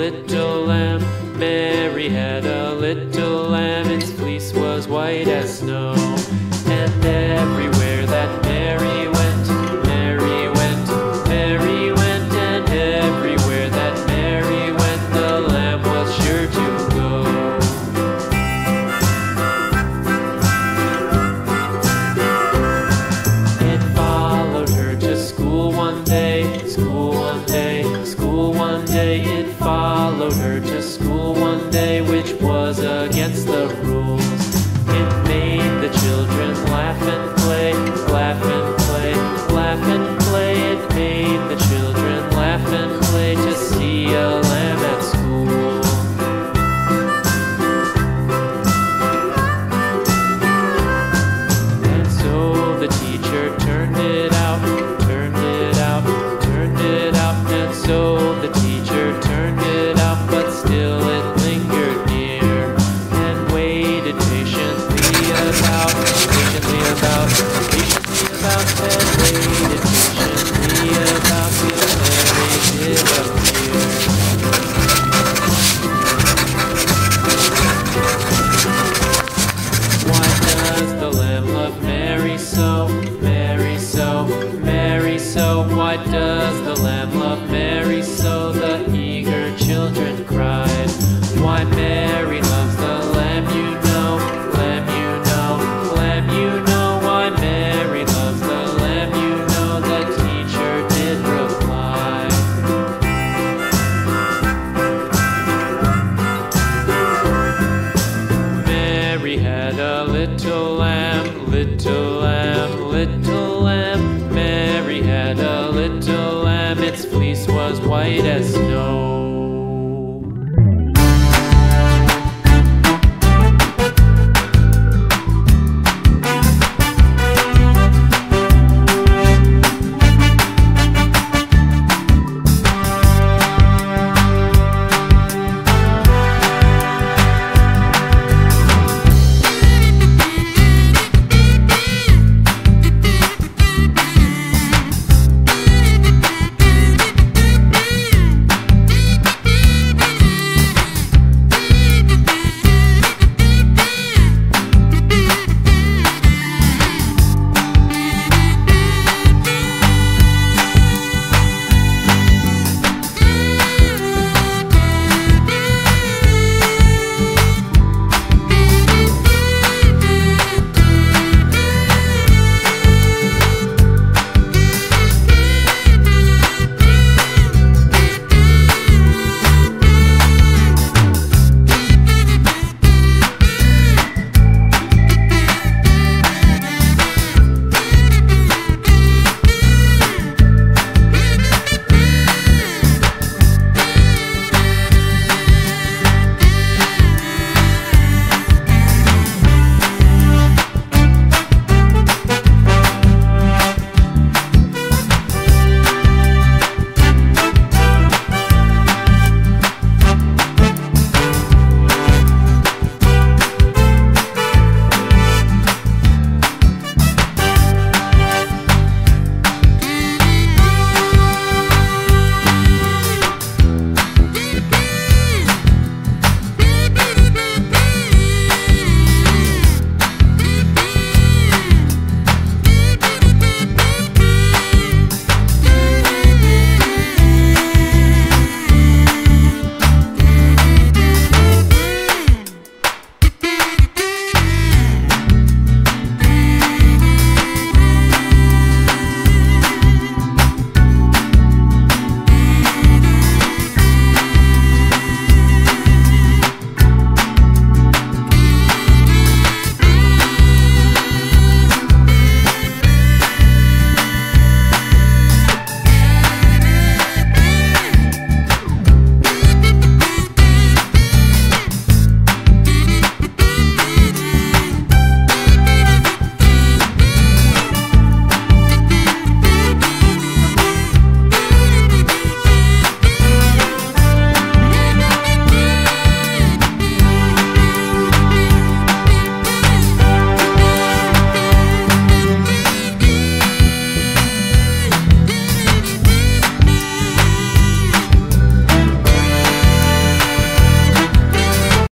little lamb. Mary had a little lamb. Its fleece was white as snow. And everywhere that Mary went, Mary went, Mary went. And everywhere that Mary went, the lamb was sure to go. It followed her to school one day, school one day, school one day. It followed her to school one day, which was against the rules. It made the children laugh and play, laugh and play, laugh and play. It made the children laugh and play to see a lamb at school. And so the teacher turned it out, turned it out, turned it out. And so the teacher turned it out, but still it lingered near and waited patiently about, patiently about, patiently about, and waited patiently about till Mary did appear. Why does the lamb love Mary so, Mary so, Mary so? Why does the lamb love Mary so? The eager children cried. Why Mary loves the lamb, you know, lamb, you know, lamb, you know. Why Mary loves the lamb, you know, the teacher did reply. Mary had a little lamb, little lamb, little lamb. Mary had a little lamb. Its fleece was white as snow.